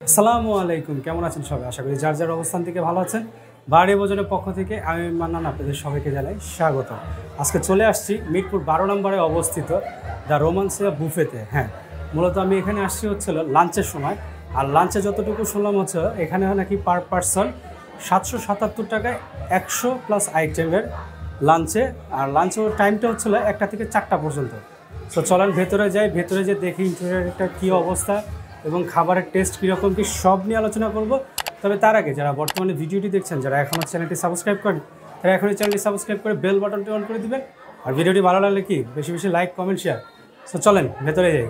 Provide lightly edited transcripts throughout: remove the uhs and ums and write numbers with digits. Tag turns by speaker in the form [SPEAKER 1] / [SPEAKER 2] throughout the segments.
[SPEAKER 1] আসসালামু আলাইকুম, কেমন আছেন সবাই? আশা করি যার যার অবস্থান থেকে ভালো আছেন। বাড়ি ভোজনের পক্ষ থেকে আমি মান্নান আপনাদের সবাইকে জানাই স্বাগত। আজকে চলে আসছি মিরপুর 12 নম্বরে অবস্থিত দ্য রোমান্সিয়া বুফেতে। হ্যাঁ, মূলত আমি এখানে আসছি হচ্ছিল লাঞ্চের সময়। আর লাঞ্চে যতটুকু শুনলাম হচ্ছে এখানে নাকি পার পারসন 777 টাকায় 100 প্লাস আইটেমের লাঞ্চে। আর লাঞ্চের টাইমটা হচ্ছিল 1টা থেকে 4টা পর্যন্ত। সো চলেন ভেতরে যাই, ভেতরে যে দেখি ইন্টেরিয়রটা কী অবস্থা এবং খাবারের টেস্ট কীরকম কী সব নিয়ে আলোচনা করব। তবে তার আগে যারা বর্তমানে ভিডিওটি দেখছেন, যারা এখনও চ্যানেলটি সাবস্ক্রাইব করেন, তারা এখনই চ্যানেলটি সাবস্ক্রাইব করে বেল বাটনটি অন করে দিবেন। আর ভিডিওটি ভালো লাগলে কি বেশি বেশি লাইক, কমেন্ট, শেয়ার। সো চলেন ভেতরে যাই।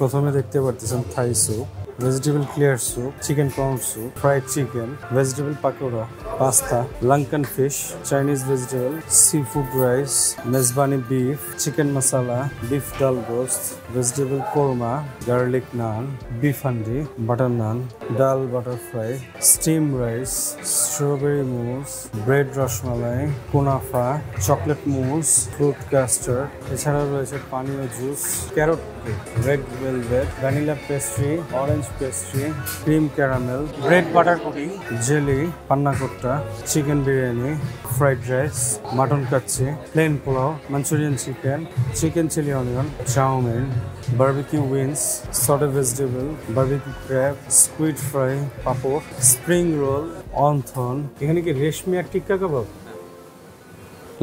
[SPEAKER 1] প্রথমে দেখতে পারতেছেন Thai soup, vegetable clear soup, chicken prawn soup, fried chicken, vegetable pakora, pasta, Lankan fish, Chinese vegetable, seafood rice, mezbani beef, chicken masala, beef dal roast, vegetable korma, garlic naan, beef handi, butter naan, dal butter fry, steam rice, strawberry mousse, bread rasmalai, কুনাফা, chocolate mousse, fruit custard, এছাড়াও রয়েছে পানীয় juice, carrot cake, red velvet, vanilla pastry, orange pastry, cream caramel, bread butter pudding, jelly, panna cotta, chicken biryani, fried rice, mutton kacchi, plain polao, Manchurian chicken, chicken chilli onion, chowmein, barbecue wings, sauté vegetable, barbecue crab, squid fry, papad, spring roll, wonton. এখানে কি রেশমি আর টিক্কা কাবাব?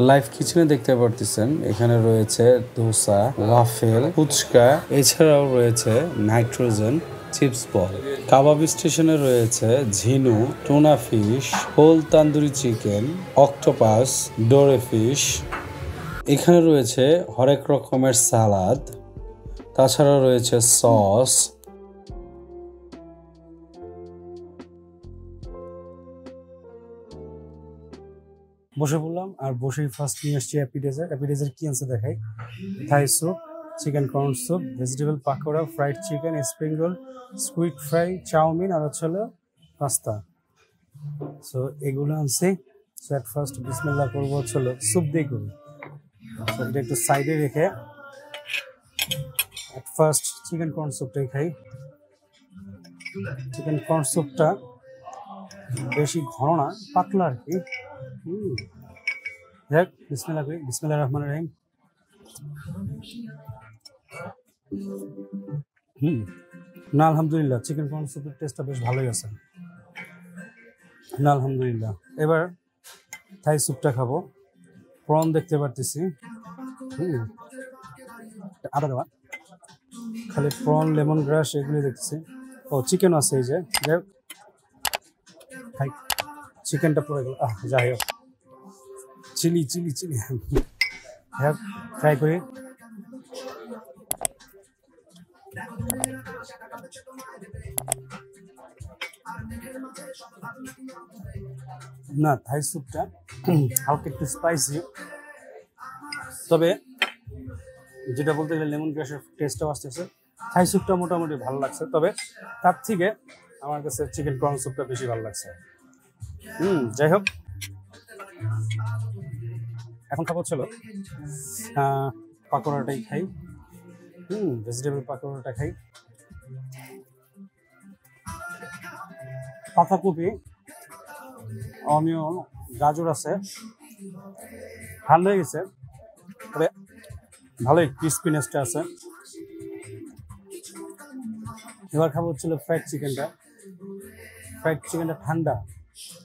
[SPEAKER 2] Live কিচেনে দেখতে পারতেছেন এখানে রয়েছে dosa, waffle, fuchka, এছাড়াও রয়েছে nitrogen chips বল। কাবাব স্টেশনে রয়েছে ঝিনু, tuna fish, whole tandoori chicken, octopus, dory fish. এখানে রয়েছে হরেক রকমের সালাদ, তাছাড়া রয়েছে সস।
[SPEAKER 1] বসে পড়লাম আর বসেই ফার্স্ট নিয়ে আসছি অ্যাপিটাইজার। অ্যাপিটাইজার কি আছে দেখাই। Thai soup, chicken corn soup, vegetable pakora, fried chicken, spring roll, squid fry, chowmein আর হচ্ছে পাস্তা। সো এগুলো আনছি। সো অ্যাট ফার্স্ট বিসমিল্লাহ করবো হচ্ছিল স্যুপ দিয়ে করি। সো এটা একটু সাইডে রেখে অ্যাট ফার্স্ট চিকেন কর্ন স্যুপটাই খাই। চিকেন কর্ন স্যুপটা বেশি ঘন না, পাতলা আর কি। যাক, বিসমিল্লাহ করি। বিসমিল্লাহির রহমানির রহিম। না আলহামদুলিল্লাহ, চিকেন কর্ন স্যুপের টেস্টটা বেশ ভালোই আছে। না আলহামদুলিল্লাহ। এবার থাই স্যুপটা খাবো। প্রন দেখতে পারতেছি, আদা দেওয়া, খালি প্রন, লেমন গ্রাস এগুলি দেখতেছি। ও চিকেনও আছে, এই যে যাই খাই। চিকেনটা পড়ে গেল, যাই হোক। চিলি চিলি চিলি হ্যাঁ, ট্রাই করি। না, থাই স্যুপটা হালকা একটু স্পাইসি, তবে যেটা বলতে গেলে লেমন গ্রাসের টেস্টটাও আসতেছে। থাই স্যুপটা মোটামুটি ভালো লাগছে, তবে তার থেকে আমার কাছে চিকেন কর্ন স্যুপটা বেশি ভালো লাগছে। যাই হোক, এখন খাবো ছিল পাকোড়াটাই খাই। ভেজিটেবল পাকোড়াটা খাই। পাতাকপি, অনিয়ন, গাজর আছে, ভালো হয়ে গেছে, তবে ভালোই ক্রিস্পিনেসটা আছে। এবার খাবো হচ্ছিল ফ্রাইড চিকেনটা। ফ্রাইড চিকেনটা ঠান্ডা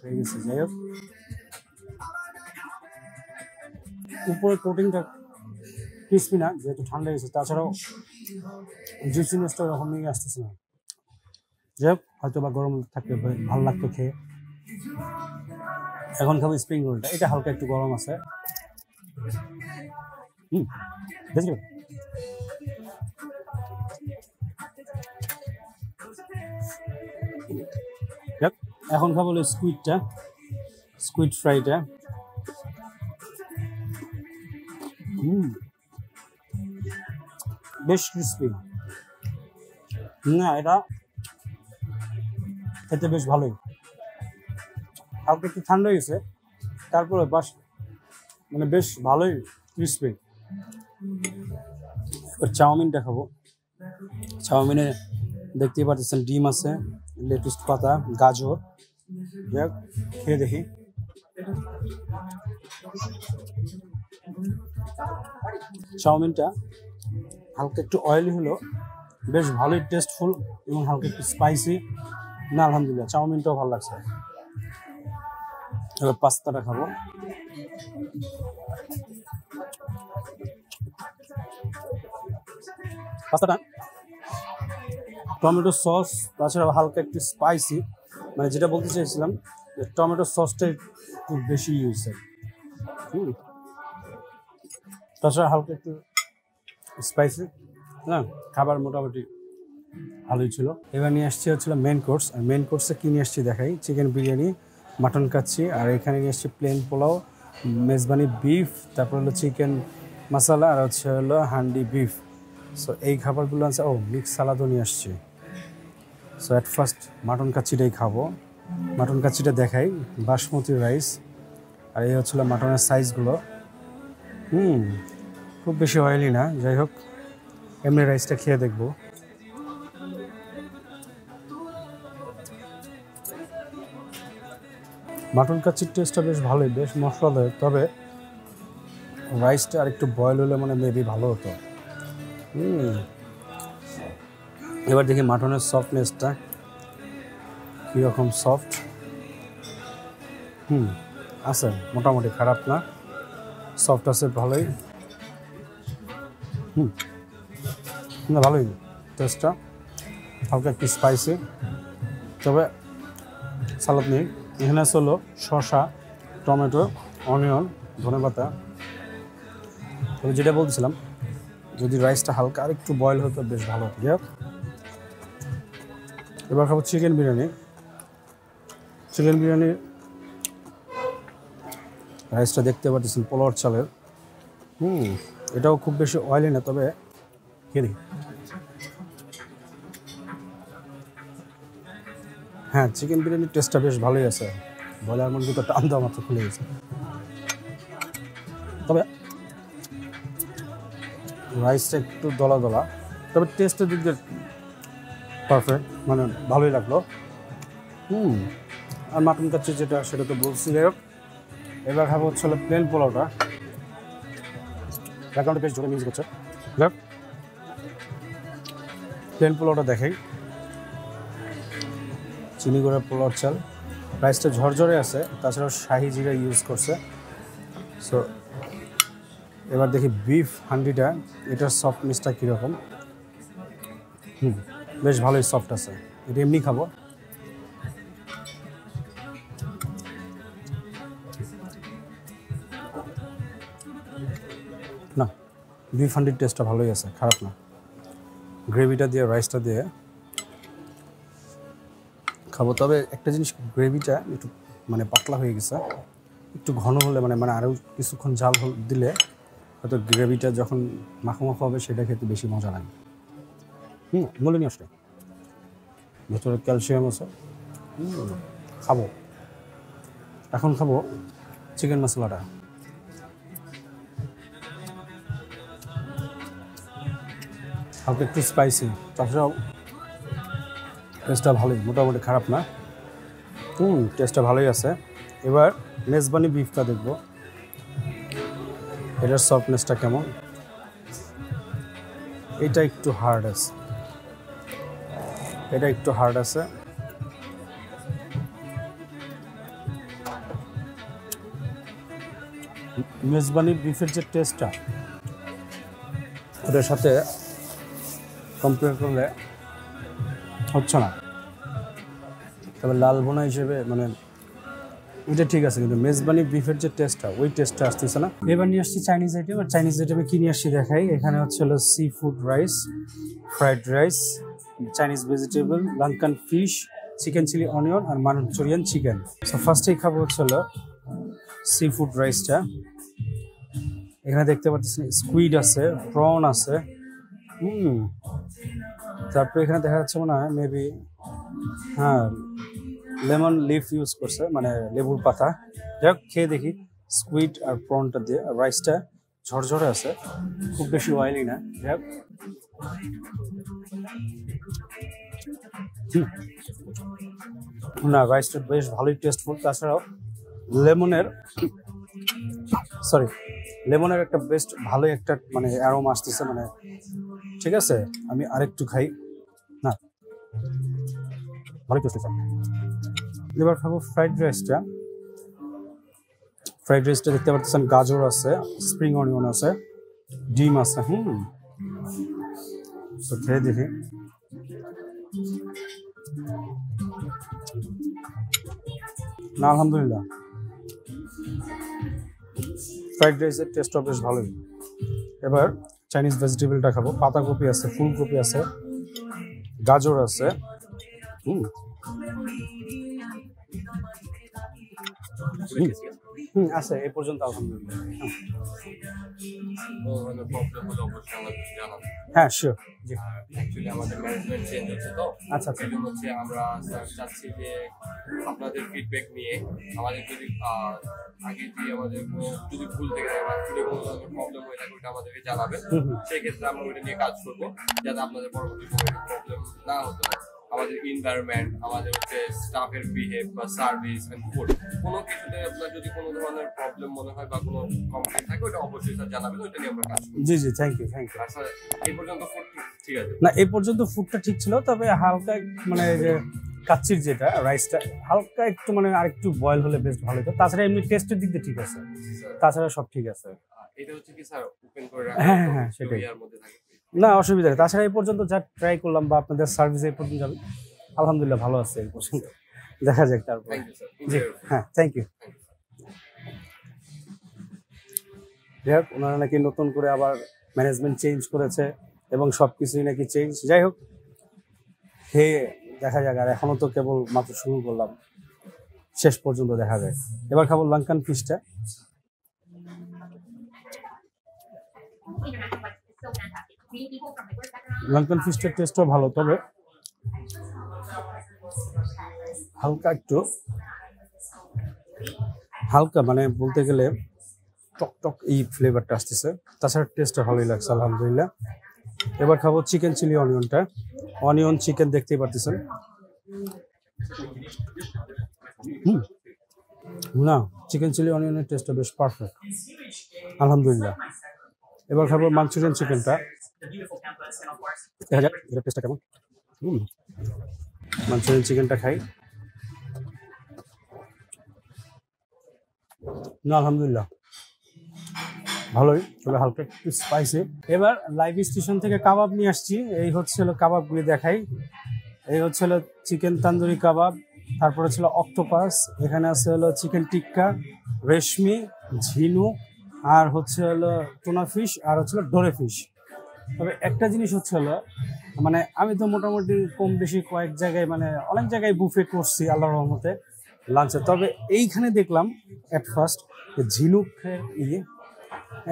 [SPEAKER 1] হয়ে গেছে, যাই হোক। উপরে কোটিংটা ক্রিসপি না, যেহেতু ঠান্ডা গেছে, তাছাড়াও জুসিনেসটা ওরকমই আসতেছে না। যাই হোক, হয়তো বা গরম থাকলে ভালো লাগতো খেয়ে। এখন খাবো স্প্রিং রোলটা, এটা হালকা একটু গরম আছে। দেখি এখন খাবো স্কুইডটা, স্কুইড ফ্রাইটা। বেশ ক্রিসপি না, এটা খেতে বেশ ভালোই। হালকা একটু ঠান্ডা গেছে, তারপরে বাস মানে বেশ ভালোই ক্রিসপি। চাউমিনটা খাবো। চাউমিনে দেখতেই পাচ্ছেন ডিম আছে, লেটুস পাতা, গাজর। খেয়ে দেখি। চাউমিনটা হালকা একটু অয়েলি হলো, বেশ ভালোই টেস্টফুল এবং হালকা একটু স্পাইসি। না আলহামদুলিল্লাহ, চাউমিনটাও ভালো লাগছে। এবার পাস্তাটা খাবো। পাস্তাটা টমেটো সস, তাছাড়া হালকা একটু স্পাইসি, মানে যেটা বলতে চাইছিলাম যে টমেটো সসটা একটু বেশি ইউজ হয়। তাছাড়া হালকা একটু স্পাইসি। হ্যাঁ, খাবার মোটামুটি ভালোই ছিল। এবার নিয়ে আসছি হচ্ছিল মেন কোর্স। আর মেন কোর্সে কী নিয়ে আসছি দেখাই। চিকেন বিরিয়ানি, মাটন কাচ্চি, আর এখানে নিয়ে আসছি প্লেন পোলাও, মেজবানি বিফ, তারপর হলো চিকেন মশলা, আর হলো হান্ডি বিফ। সো এই খাবারগুলো আছে। ও, মিক্স সালাদও নিয়ে আসছি। সো অ্যাট ফার্স্ট মাটন কাচ্চিটাই খাবো। মাটন কাচ্চিটা দেখাই, বাসমতি রাইস, আর এই হচ্ছিল মাটনের সাইজগুলো। খুব বেশি অয়েলি না, যাই হোক এমনি রাইসটা খেয়ে দেখবো। মাটন কাচ্চির টেস্টটা বেশ ভালোই, বেশ মশলাদার, তবে রাইসটা আর একটু বয়েল হলে মানে মেবি ভালো হতো। এবার দেখি মাটনের সফটনেসটা কীরকম সফট। আছে মোটামুটি, খারাপ না, সফট আছে ভালোই। না ভালোই টেস্টটা, হালকা একটু স্পাইসি, তবে সালাদ নেই। এখানে আছে হলো শসা, টমেটো, অনিয়ন, ধনেপাতা। তবে যেটা বলছিলাম, যদি রাইসটা হালকা আর একটু বয়েল হতো বেশ ভালো হতো। এবার খাবো চিকেন বিরিয়ানি। চিকেন বিরিয়ানি রাইসটা দেখতে পাচ্ছেন পোলাওর চালের। এটাও খুব বেশি অয়েলি না, তবে খেয়ে দেখি। হ্যাঁ, চিকেন বিরিয়ানির টেস্টটা বেশ ভালোই আছে। বলার মধ্যে তো টান দেওয়া মাত্র খুলে গেছে। তবে রাইসটা একটু দলা দলা, তবে টেস্টের দিক দিয়ে পারফেক্ট, মানে ভালোই লাগলো। আর মাটন কাচ্চি যেটা, সেটা তো বলছি। যাই হোক, এবার খাবো হচ্ছে প্লেন পোলাওটা। ব্যাকগ্রাউন্ডে বেশ জোরে মিউজিক হচ্ছে। প্লেন পোলাওটা দেখাই। চিনি গুঁড়া পোলাওর চাল, রাইসটা ঝরঝরে আছে, তাছাড়াও শাহি জিরা ইউজ করছে। সো এবার দেখি বিফ হান্ডিটা, এটার সফটনেসটা কীরকম। বেশ ভালোই সফট আছে, এটা এমনি খাবো। না, বিফ হান্ডির টেস্টটা ভালোই আছে, খারাপ না। গ্রেভিটা দিয়ে, রাইসটা দিয়ে খাবো। তবে একটা জিনিস, গ্রেভিটা একটু মানে পাতলা হয়ে গেছে, একটু ঘন হলে মানে আরও কিছুক্ষণ ঝাল দিলে হয়তো গ্রেভিটা যখন মাখো মাখো হবে সেটা খেতে বেশি মজা লাগে। বলিনি আসলে ভেতরে ক্যালসিয়াম আছে। খাবো, এখন খাবো চিকেন মশলাটা। হালকা একটু স্পাইসি, তাছাড়াও টেস্টটা ভালোই, মোটামুটি খারাপ না। টেস্টটা ভালোই আছে। এবার মেজবানি বিফটা দেখবো, এটার সফটনেসটা কেমন। এটা একটু হার্ড আছে, এটা একটু হার্ড আছে। মেজবানি বিফের যে টেস্টটা ওটার সাথে কম্পেয়ার করলে হচ্ছে না। তবে লাল ভুনা হিসেবে মানে ওইটা ঠিক আছে, কিন্তু মেজবানি বিফের যে টেস্টটা ওই টেস্টটা আসতেছে না। এবার নিয়ে আসছি চাইনিজ আইটেম, আর চাইনিজ আইটেমে কি নিয়ে আসছি দেখাই। এখানে হচ্ছে হলো seafood rice, fried rice, Chinese vegetable, Lankan fish, chicken chilli onion আর মাঞ্চুরিয়ান চিকেন। সো ফার্স্টেই খাবো হচ্ছে হলো সি ফুড রাইসটা। এখানে দেখতে পাচ্ছেন স্কুইড আছে, প্রন আছে, তারপরে এখানে দেখা যাচ্ছে মনে হয় মেবি হ্যাঁ লেমন লিফ ইউজ করছে, মানে লেবুর পাতা। যাই হোক খেয়ে দেখি স্কুইড আর প্রনটা দিয়ে। আর রাইসটা ঝরঝরে আছে, খুব বেশি অয়েলি না। যাই হোক না, রাইসটা বেশ ভালোই টেস্টফুল। তাছাড়াও লেমনের একটা বেস্ট ভালোই একটা মানে অ্যারোমা আসতেছে, মানে ঠিক আছে। আমি আরেকটু খাই না, ভালোই টেস্ট। এবার খাবো ফ্রাইড রাইসটা। ফ্রাইড রাইসটা দেখতে পাচ্ছেন গাজর আছে, স্প্রিং অনিয়ন আছে, ডিম আছে। তো খেয়ে দেখি। না আলহামদুলিল্লাহ, ফ্রাইড রাইসের টেস্টটা বেশ ভালোই। এবার চাইনিজ ভেজিটেবলটা খাবো। পাতাকপি আছে, ফুলকপি আছে, গাজর আছে। আছে এই পর্যন্ত আলহামদুলিল্লাহ। হ্যাঁ শিওর। জি
[SPEAKER 3] অ্যাকচুয়ালি আমাদের ম্যানেজমেন্ট চেঞ্জ হচ্ছে, তো
[SPEAKER 1] আচ্ছা আচ্ছা
[SPEAKER 3] সেজন্য হচ্ছে আমরা চাচ্ছি যে আপনাদের ফিডব্যাক নিয়ে আমাদের যদি আগে যে আমাদের যদি ভুল থেকে থাকে বা যদি কোনো ধরনের প্রবলেম হয়ে থাকে ওটা আমাদেরকে জানাবেন। সেক্ষেত্রে আমরা ওইটা নিয়ে কাজ করবো যাতে আপনাদের পরবর্তী সময়ে প্রবলেম না হতে হয়। আমাদের এনভায়রনমেন্ট, আমাদের হচ্ছে স্টাফের বিহেভ বা সার্ভিস এন্ড ফুড, কোনো কিছুতে আপনার যদি কোনো ধরনের প্রবলেম মনে হয় বা কোনো কমপ্লেইন থাকে ওটা অবশ্যই স্যার জানাবেন, ওইটা নিয়ে আমরা কাজ করব।
[SPEAKER 1] জি জি, থ্যাংক ইউ।
[SPEAKER 3] স্যার এই পর্যন্ত ফুড ঠিক আছে?
[SPEAKER 1] না এই পর্যন্ত ফুডটা ঠিক ছিল, তবে হালকা মানে যে কাচ্চির যেটা রাইসটা হালকা একটু মানে আরেকটু বয়েল হলে বেশ ভালো হতো। তাছাড়া এমনি টেস্টের দিক দিয়ে ঠিক আছে, তাছাড়া সব ঠিক আছে।
[SPEAKER 3] এটা হচ্ছে কি স্যার ওপেন করে
[SPEAKER 1] হ্যাঁ হ্যাঁ সেটাই,
[SPEAKER 3] এর মধ্যে থাকে
[SPEAKER 1] না অসুবিধা নেই। তাছাড়া এই পর্যন্ত যা ট্রাই করলাম বা আপনাদের সার্ভিস এই পর্যন্ত যাবে আলহামদুলিল্লাহ ভালো আছে এই পর্যন্ত। দেখা যাক তারপর।
[SPEAKER 3] Thank you sir.
[SPEAKER 1] জি হ্যাঁ থ্যাংক ইউ। যাই হোক ওনারা নাকি নতুন করে আবার ম্যানেজমেন্ট চেঞ্জ করেছে এবং সব কিছুই নাকি চেঞ্জ। যাই হোক খেয়ে দেখা যাক, আর এখনো তো কেবল মাত্র শুরু করলাম, শেষ পর্যন্ত দেখা যায়। এবার খাবো লাঙ্কান ফিশটা। লাঙ্কান ফিশটার টেস্টও ভালো, তবে হালকা মানে বলতে গেলে টক টক এই ফ্লেভারটা আসতেছে। তাছাড়া টেস্টটা ভালোই লাগছে আলহামদুলিল্লাহ। এবার খাবো চিকেন চিলি অনিয়নটা। অনিয়ন চিকেন দেখতেই পারতেছেন। না চিকেন চিলি অনিয়নের টেস্টটা বেশ পারফেক্ট আলহামদুলিল্লাহ। এবার খাবো মাঞ্চুরিয়ান চিকেনটা। দেখা যাক এটার টেস্টটা কেমন। মাঞ্চুরিয়ান চিকেনটা খাই। না আলহামদুলিল্লাহ ভালোই, তবে হালকা একটু স্পাইসি। এবার লাইভ স্টেশন থেকে কাবাব নিয়ে আসছি। এই হচ্ছে হলো কাবাবগুলি দেখাই। এই হচ্ছে হলো চিকেন তান্দুরি কাবাব, তারপরে ছিল অক্টোপাস, এখানে আছে হলো চিকেন টিক্কা, রেশমি, ঝিনুক, আর হচ্ছে হলো টুনা ফিশ, আর হচ্ছে হলো ডোরে ফিশ। তবে একটা জিনিস হচ্ছে হলো মানে আমি তো মোটামুটি কম বেশি কয়েক জায়গায় মানে অনেক জায়গায় বুফে করছি আল্লাহর রহমতে লাঞ্চে, তবে এইখানে দেখলাম অ্যাট ফার্স্ট ঝিনুকের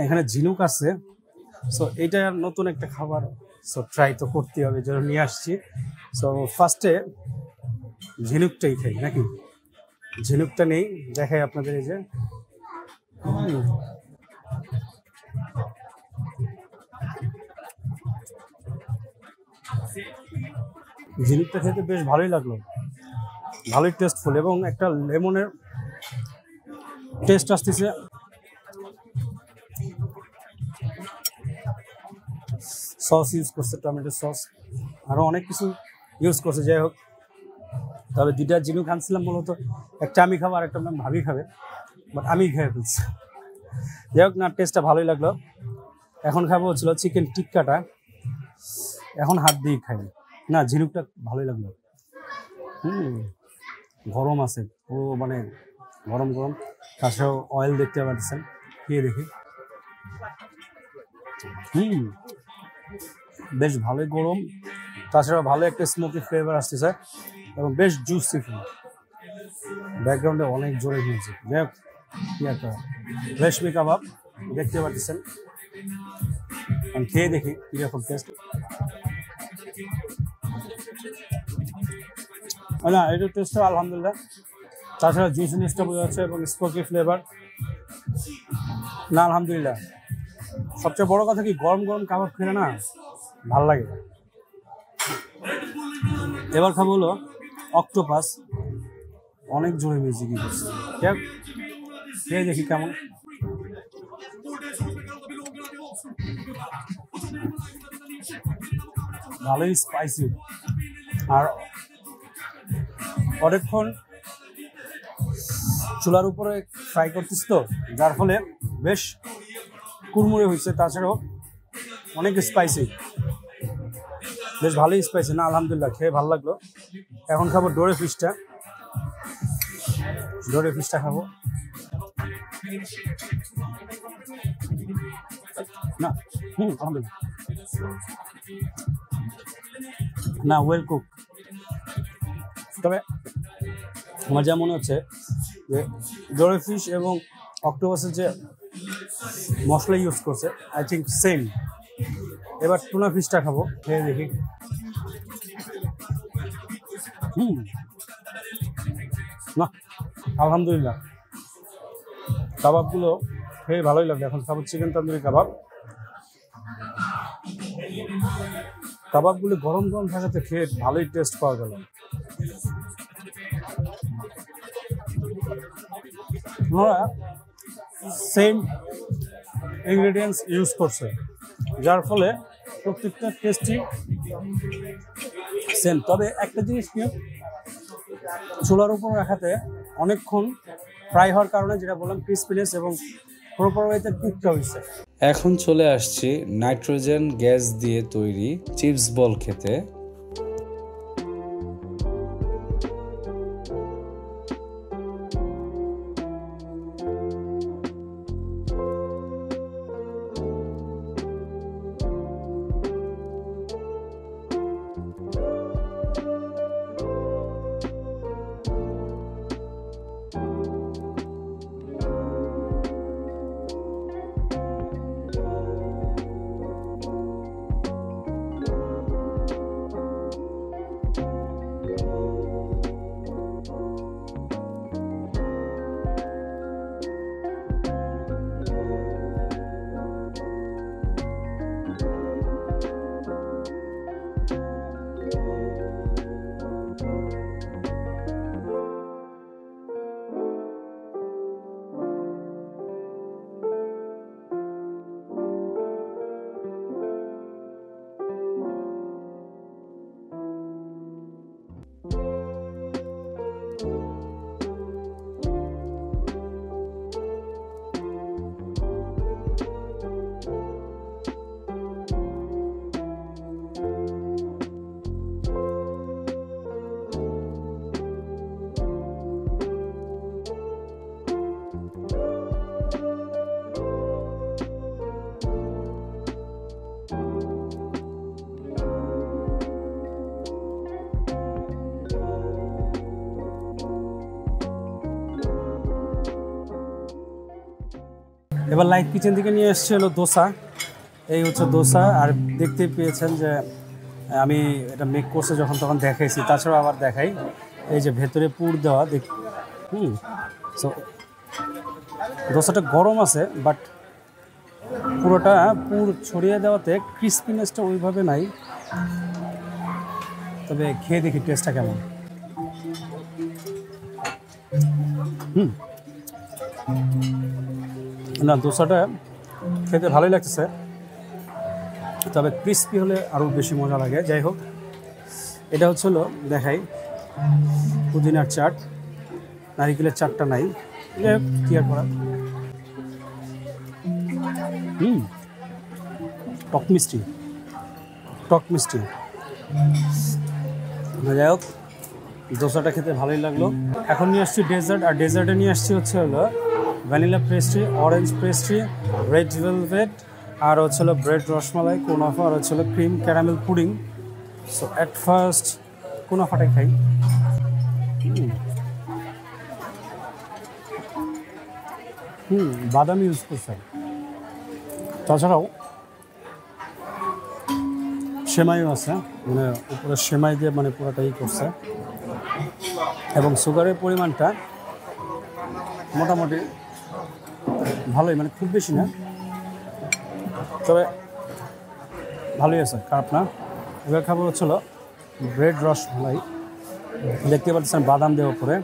[SPEAKER 1] এখানে ঝিনুক আছে। সো এইটা নতুন একটা খাবার, সো ট্রাই তো করতে হবে, যেন নিয়ে আসছি। সো ফার্স্টে ঝিনুকটাই খাই নাকি, ঝিনুকটা নেই দেখাই আপনাদের। এই যে ঝিনুকটা খেতে বেশ ভালোই লাগলো, ভালোই টেস্টফুল এবং একটা লেমনের টেস্ট আসতেছে। সস ইউজ করছে, টমেটো সস, আরও অনেক কিছু ইউজ করছে। যাই হোক তবে দুইটা ঝিনুক আনছিলাম মূলত, একটা আমি খাবো আর একটা ভাবি খাবে, বাট আমি খেয়ে ফেলছি। যাই হোক না, টেস্টটা ভালোই লাগলো। এখন খাবো হচ্ছিল চিকেন টিক্কাটা, এখন হাত দিয়ে খাই। না, ঝিনুকটা ভালোই লাগলো। গরম আছে পুরো, মানে গরম গরম, তাছাড়াও অয়েল দেখতে পাচ্ছেন, খেয়ে দেখি। বেশ ভালোই গরম, তাছাড়া ভালো একটা স্মোকি ফ্লেভার আসতেছে এবং বেশ জুসি ফিল। ব্যাকগ্রাউন্ডে অনেক জোরে মিউজিক। যাই হোক, কি একটা রেশমি কাবাব দেখতে পাচ্ছেন, আমি খেয়ে দেখি কিরকম টেস্ট। না, এটার টেস্টটা আলহামদুলিল্লাহ, তাছাড়া জুসিনেসটা বোঝা যাচ্ছে এবং স্মোকি ফ্লেভার। না আলহামদুলিল্লাহ, সবচেয়ে বড় কথা কি, গরম গরম কাবাব খেলে না ভাল লাগে। এবার খাবো হলো অক্টোপাস, অনেক জোরে মিউজিক করছে। খেয়ে দেখি কেমন। ভালোই স্পাইসি, আর অনেকক্ষণ চুলার উপরে ফ্রাই করতেছি তো, যার ফলে বেশ কুড়মুড়ে হয়েছে, তাছাড়াও অনেক স্পাইসি, বেশ ভালোই স্পাইসি। না আলহামদুলিল্লাহ, খেয়ে ভালো লাগলো। এখন খাবো ডোরে ফিশটা, ডোরে ফিশটা খাবো। না আলহামদুলিল্লাহ, না ওয়েল কুক। তবে আমার যা মনে হচ্ছে যে ডোরে ফিশ এবং অক্টোপাসের যে মশলা ইউজ করছে, আই থিঙ্ক সেম। এবার টুনা ফিশটা খাবো, খেয়ে দেখি। না আলহামদুলিল্লাহ, কাবাবগুলো খেয়ে ভালোই লাগবে। এখন খাবো চিকেন তন্দুরি কাবাব। কাবাবগুলো গরম গরম থাকাতে খেয়ে ভালোই টেস্ট পাওয়া গেল। ওরা সেম ইনগ্রেডিয়েন্টস ইউজ করছে, যার ফলে প্রত্যেকটা টেস্টই সেম। তবে একটা জিনিস কি, চুলার উপর রাখাতে অনেকক্ষণ ফ্রাই হওয়ার কারণে, যেটা বললাম, ক্রিসপিনেস এবং প্রপার ওয়েতে কুকটা হয়েছে।
[SPEAKER 2] এখন চলে আসছি নাইট্রোজেন গ্যাস দিয়ে তৈরি চিপস বল খেতে।
[SPEAKER 1] এবার লাইট কিচেন থেকে নিয়ে এসছে হলো দোসা। এই হচ্ছে দোসা, আর দেখতে পেয়েছেন যে আমি এটা মেক করছে যখন তখন দেখাইছি, তাছাড়াও আবার দেখাই। এই যে ভেতরে পুর দেওয়া সো দোসাটা গরম আছে, বাট পুরোটা পুর ছড়িয়ে দেওয়াতে ক্রিসপিনেসটা ওইভাবে নাই। তবে খেয়ে দেখি টেস্টটা কেমন। না, দোসাটা খেতে ভালোই লাগতেছে, তবে ক্রিস্পি হলে আরও বেশি মজা লাগে। যাই হোক, এটা হচ্ছে হলো দেখাই পুদিনার চাট, নারিকেলের চাটটা নাই, যাই হোক কি আর করা। টক মিষ্টি যাই হোক দোসাটা খেতে ভালোই লাগলো। এখন নিয়ে আসছি ডেজার্ট, আর ডেজার্টে নিয়ে আসছি হলো vanilla pastry, orange pastry, red velvet, আর হলো ব্রেড রসমালাই, কুনাফা, আর হলো cream caramel pudding. So at first কুনাফাটাই খাই। বাদাম ইউজ করছে, তাছাড়াও সেমাইও আছে, মানে উপরে সেমাই দিয়ে মানে পুরোটাই করছে, এবং সুগারের পরিমাণটা মোটামুটি ভালোই, মানে খুব বেশি না, তবে ভালোই আছে, খারাপ না। এবার খাবার হচ্ছিল ব্রেড রসমালাই, দেখতে পাচ্ছেন বাদাম দেওয়ার উপরে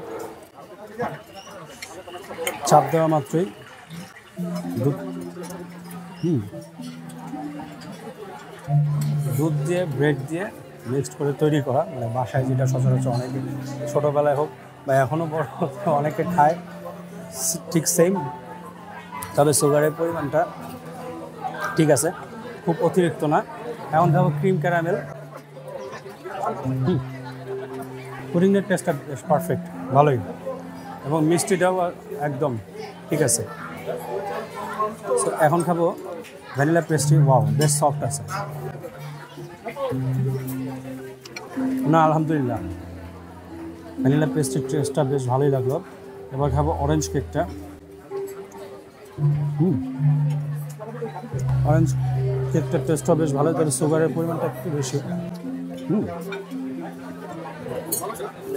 [SPEAKER 1] চাপ দেওয়া মাত্রই দুধ দিয়ে ব্রেড দিয়ে মিক্সড করে তৈরি করা, মানে বাসায় যেটা সচরাচর অনেকে ছোটোবেলায় হোক বা এখনও বড় অনেকে খায়, ঠিক সেম, তবে সুগারের পরিমাণটা ঠিক আছে, খুব অতিরিক্ত না। এখন খাবো ক্রিম ক্যারামেল। পুডিংয়ের টেস্টটা বেশ পারফেক্ট, ভালোই, এবং মিষ্টিটাও একদম ঠিক আছে। সো এখন খাবো ভ্যানিলা পেস্ট্রি। ওয়াও, বেশ সফট আছে না, আলহামদুলিল্লাহ ভ্যানিলা পেস্ট্রির টেস্টটা বেশ ভালোই লাগলো। এবার খাবো অরেঞ্জ কেকটা। অরেঞ্জ কেকটার টেস্টটা বেশ ভালো, তবে সুগারের পরিমাণটা একটু বেশি।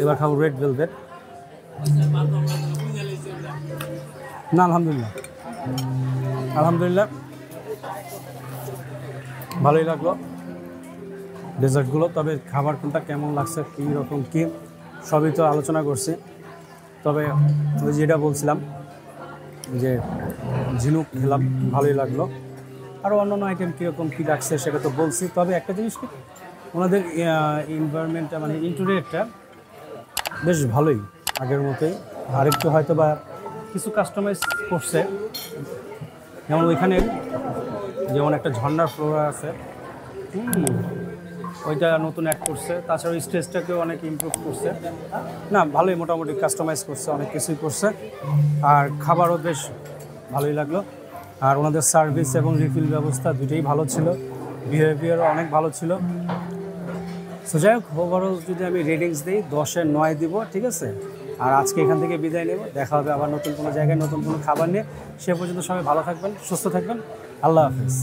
[SPEAKER 1] এবার খাবো রেড ভেলভেট। না, আলহামদুলিল্লাহ ভালোই লাগলো ডেজার্টগুলো, তবে খাবার কোনটা কেমন লাগছে, কী রকম কী সবই তো আলোচনা করছি। তবে ওই যেটা বলছিলাম যে ঝিনুক খেলাম, ভালোই লাগলো। আরও অন্যান্য আইটেম কীরকম কী লাগছে সেটা তো বলছি, তবে একটা জিনিস কি ওনাদের এনভায়রনমেন্টটা মানে ইন্টেরিয়রটা বেশ ভালোই, আগের মতোই, আরেকটু হয়তো বা কিছু কাস্টমাইজ করছে, যেমন ওইখানে যেমন একটা ঝর্ণার ফ্লোর আছে, ওইটা নতুন অ্যাড করছে। তাছাড়া ওই স্টেজটাকেও অনেক ইমপ্রুভ করছে, না ভালোই, মোটামুটি কাস্টমাইজ করছে, অনেক কিছুই করছে। আর খাবারও বেশ ভালোই লাগলো, আর ওনাদের সার্ভিস এবং রিফিল ব্যবস্থা দুটোই ভালো ছিল, বিহেভিয়ারও অনেক ভালো ছিল। সো যাই হোক, ওভারঅল যদি আমি রেটিংস দিই 10-এ 9 দিব, ঠিক আছে। আর আজকে এখান থেকে বিদায় নেব, দেখা হবে আবার নতুন কোনো জায়গায় নতুন কোনো খাবার নিয়ে। সে পর্যন্ত সবাই ভালো থাকবেন, সুস্থ থাকবেন, আল্লাহ হাফেজ।